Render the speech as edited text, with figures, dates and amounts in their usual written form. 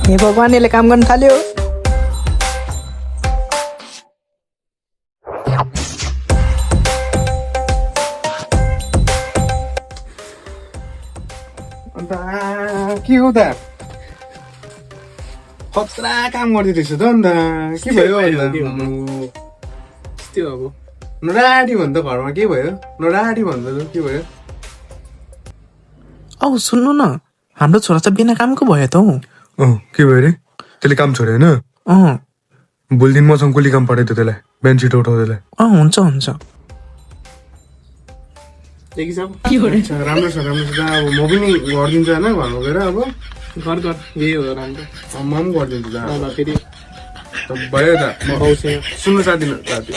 हे भगवान् यसले काम गर्न थाल्यो। अन्त के हो त खतरा काम गर्दै रहेछ त अन्त के भयो त्यो अब नराडी भन्छ घरमा के भयो नराडी भन्छ के भयो औ सुन्नु न हाम्रो छोरा चाहिँ बिना कामको भयो त हौ। के भयो रे त्यसले काम छोड्यो होइन भोलिदेखि मसँग कुली काम पठाइदियो त्यसलाई बिहान छिटो उठाउँदैलाई हुन्छ हुन्छ। अच्छा, राम्रो छ अब म पनि गरिदिन्छु होइन घरमा गएर अब घर यही हो राम्रो। म पनि गरिदिन्छु फेरि भयो त सुन्नु साथी